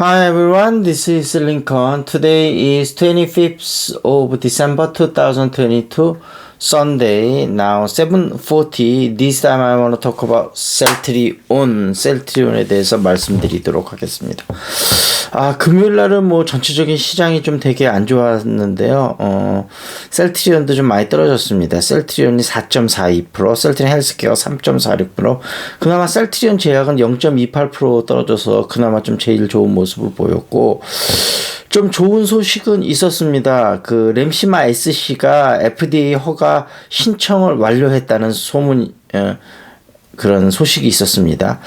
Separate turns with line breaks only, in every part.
Hi everyone, this is Lincoln. Today is 25th of December 2022, Sunday. Now 7:40. This time I want to talk about 셀트리온에 대해서 말씀드리도록 하겠습니다. 금요일 날은 뭐 전체적인 시장이 좀 되게 안 좋았는데요. 셀트리온도 좀 많이 떨어졌습니다. 셀트리온이 4.42%, 셀트리온 헬스케어 3.46%, 그나마 셀트리온 제약은 0.28% 떨어져서 그나마 좀 제일 좋은 모습을 보였고, 좀 좋은 소식은 있었습니다. 그 램시마 SC가 FDA 허가 신청을 완료했다는 그런 소식이 있었습니다.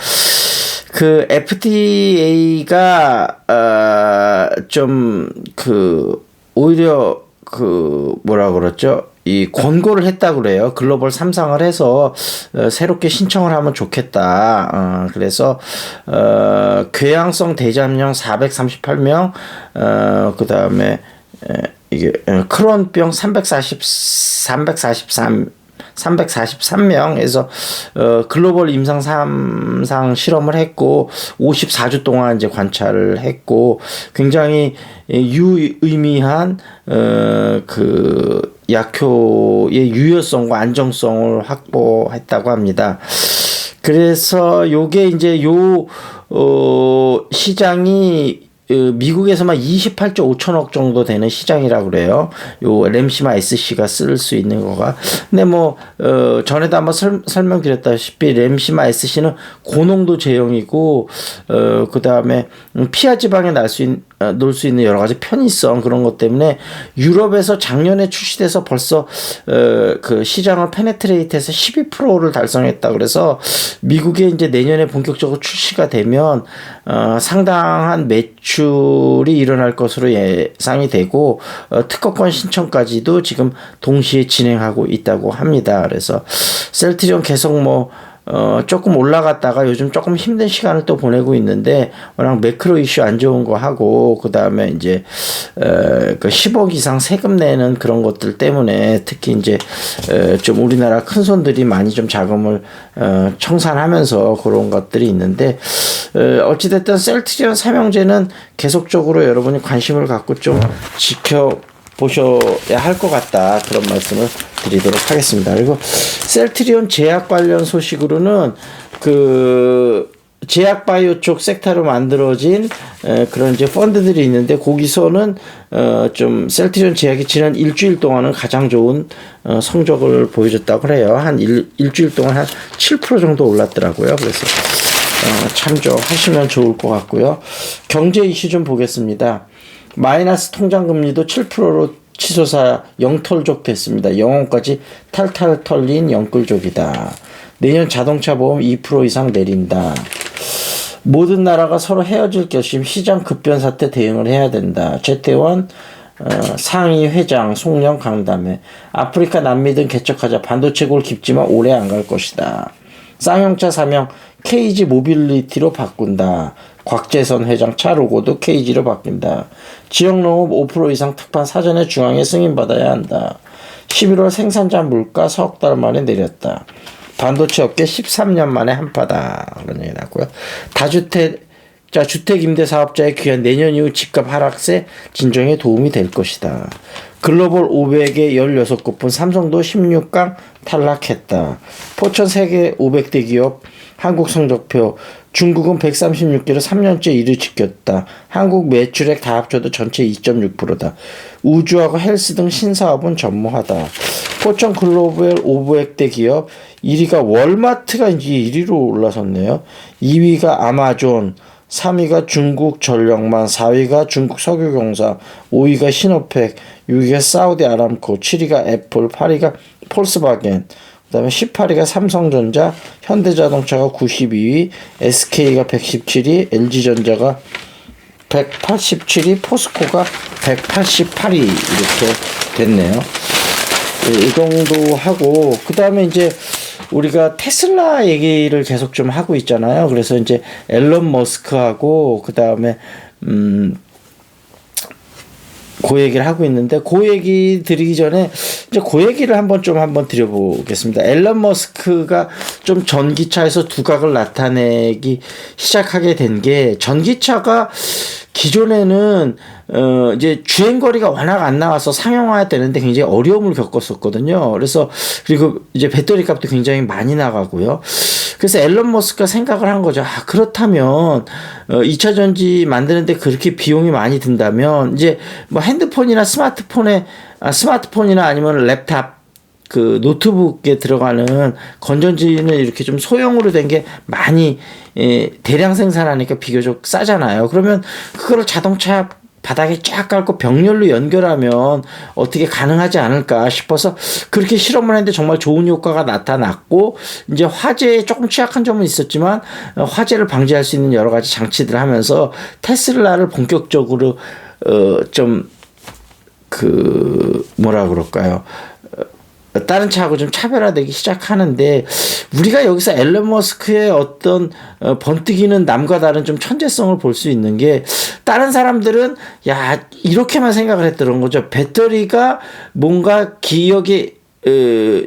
그 FDA가 오히려 뭐라 그랬죠? 이 권고를 했다고 그래요. 글로벌 3상을 해서 새롭게 신청을 하면 좋겠다. 그래서 궤양성 대장염 438명, 그 다음에 이게 크론병 343명에서 글로벌 임상 3상 실험을 했고 54주 동안 이제 관찰을 했고 굉장히 유의미한 그 약효의 유효성과 안정성을 확보했다고 합니다. 그래서 요게 이제 시장이 미국에서만 28.5천억 정도 되는 시장이라고 그래요. 요 램시마 SC가 쓸 수 있는 거가. 근데 전에도 한번 설명드렸다시피 램시마 SC는 고농도 제형이고, 그 다음에 피하 지방에 놓을 수 있는 여러 가지 편의성 그런 것 때문에 유럽에서 작년에 출시돼서 벌써 그 시장을 페네트레이트해서 12%를 달성했다. 그래서 미국에 이제 내년에 본격적으로 출시가 되면 상당한 매출이 일어날 것으로 예상이 되고 특허권 신청까지도 지금 동시에 진행하고 있다고 합니다. 그래서 셀트리온 계속 조금 올라갔다가 요즘 조금 힘든 시간을 또 보내고 있는데 워낙 매크로 이슈 안 좋은 거 하고 그 다음에 이제 그 10억 이상 세금 내는 그런 것들 때문에 특히 이제 좀 우리나라 큰 손들이 많이 좀 자금을 청산하면서 그런 것들이 있는데 어찌됐든 셀트리온 삼형제는 계속적으로 여러분이 관심을 갖고 좀 지켜보셔야 할 것 같다, 그런 말씀을 드리도록 하겠습니다. 그리고 셀트리온 제약 관련 소식으로는 그 제약 바이오 쪽 섹터로 만들어진 그런 이제 펀드들이 있는데 거기서는 좀 셀트리온 제약이 지난 일주일 동안은 가장 좋은 성적을 보여줬다고 해요. 한 일주일 동안 한 7% 정도 올랐더라고요. 그래서 참조하시면 좋을 것 같고요. 경제 이슈 좀 보겠습니다. 마이너스 통장금리도 7%로 치솟아 영털족 됐습니다. 영혼까지 탈탈 털린 영끌족이다. 내년 자동차 보험 2% 이상 내린다. 모든 나라가 서로 헤어질 결심, 시장 급변 사태 대응을 해야 된다. 최태원 상위 회장 송영 강담회. 아프리카 남미 등 개척하자. 반도체 골 깊지만 오래 안 갈 것이다. 쌍용차 사명 KG 모빌리티로 바꾼다. 곽재선 회장 차 로고도 KG로 바뀐다. 지역농업 5% 이상 특판 사전에 중앙에 승인받아야 한다. 11월 생산자 물가 석 달 만에 내렸다. 반도체 업계 13년 만에 한파다. 그런 얘기 나고요. 다주택자 주택임대사업자의 귀한 내년 이후 집값 하락세 진정에 도움이 될 것이다. 글로벌 500의 16곳뿐 삼성도 16강 탈락했다. 포천 세계 500대 기업 한국 성적표. 중국은 136개로 3년째 1위 지켰다. 한국 매출액 다 합쳐도 전체 2.6%다. 우주하고 헬스 등 신사업은 전무하다. 포천 글로벌 500대 기업 1위가 월마트가 이제 1위로 올라섰네요. 2위가 아마존, 3위가 중국 전력만, 4위가 중국 석유공사, 5위가 신호팩, 6위가 사우디 아람코, 7위가 애플, 8위가 폴스바겐, 그 다음에 18위가 삼성전자, 현대자동차가 92위, SK가 117위, LG전자가 187위, 포스코가 188위 이렇게 됐네요. 이 정도 하고, 그 다음에 이제 우리가 테슬라 얘기를 계속 좀 하고 있잖아요. 그래서 이제 앨런 머스크하고 그 다음에 그 얘기를 하고 있는데, 그 얘기 드리기 전에 이제 그 얘기를 한번 드려보겠습니다. 앨런 머스크가 좀 전기차에서 두각을 나타내기 시작하게 된 게, 전기차가 기존에는 이제 주행거리가 워낙 안 나와서 상용화해야 되는데 굉장히 어려움을 겪었었거든요. 그래서 그리고 이제 배터리 값도 굉장히 많이 나가고요. 그래서 앨런 머스크가 생각을 한 거죠. 아, 그렇다면 2차 전지 만드는데 그렇게 비용이 많이 든다면 이제 뭐 핸드폰이나 스마트폰이나 아니면 랩탑 그 노트북에 들어가는 건전지는 이렇게 좀 소형으로 된 게 많이 대량 생산하니까 비교적 싸잖아요. 그러면 그거를 자동차 바닥에 쫙 깔고 병렬로 연결하면 어떻게 가능하지 않을까 싶어서 그렇게 실험을 했는데 정말 좋은 효과가 나타났고, 이제 화재에 조금 취약한 점은 있었지만 화재를 방지할 수 있는 여러 가지 장치들을 하면서 테슬라를 본격적으로 좀 그 뭐라 그럴까요? 다른 차하고 좀 차별화되기 시작하는데, 우리가 여기서 앨런 머스크의 어떤 번뜩이는 남과 다른 좀 천재성을 볼 수 있는 게, 다른 사람들은 야 이렇게만 생각을 했던 거죠. 배터리가 뭔가 기억이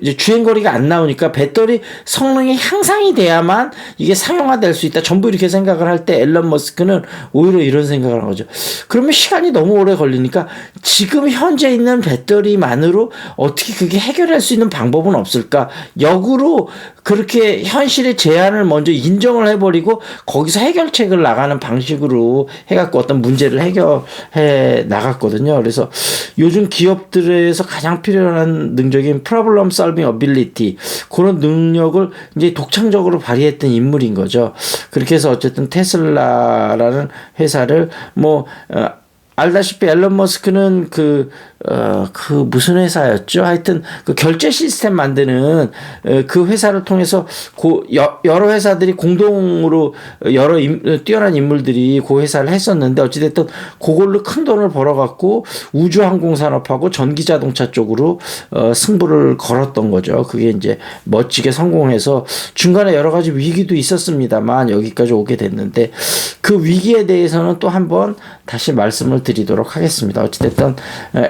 이제 주행거리가 안 나오니까 배터리 성능이 향상이 돼야만 이게 상용화될 수 있다. 전부 이렇게 생각을 할 때 앨런 머스크는 오히려 이런 생각을 한 거죠. 그러면 시간이 너무 오래 걸리니까 지금 현재 있는 배터리만으로 어떻게 그게 해결할 수 있는 방법은 없을까? 역으로 그렇게 현실의 제한을 먼저 인정을 해버리고 거기서 해결책을 나가는 방식으로 해갖고 어떤 문제를 해결해 나갔거든요. 그래서 요즘 기업들에서 가장 필요한 능력인 problem solving ability, 그런 능력을 이제 독창적으로 발휘했던 인물인 거죠. 그렇게 해서 어쨌든 테슬라라는 회사를 알다시피 앨런 머스크는 그 무슨 회사였죠? 하여튼 그 결제 시스템 만드는 그 회사를 통해서 여러 회사들이 공동으로 뛰어난 인물들이 그 회사를 했었는데, 어찌됐든 그걸로 큰 돈을 벌어갖고 우주항공산업하고 전기자동차 쪽으로 승부를 걸었던 거죠. 그게 이제 멋지게 성공해서 중간에 여러 가지 위기도 있었습니다만 여기까지 오게 됐는데, 그 위기에 대해서는 또 한번 다시 말씀을 드리도록 하겠습니다. 어찌됐든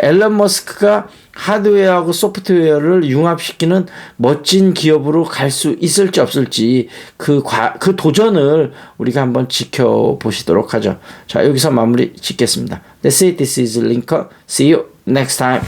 앨런 머스크가 하드웨어하고 소프트웨어를 융합시키는 멋진 기업으로 갈 수 있을지 없을지 그 도전을 우리가 한번 지켜보시도록 하죠. 자, 여기서 마무리 짓겠습니다. That's it. This is Lincoln. See you next time.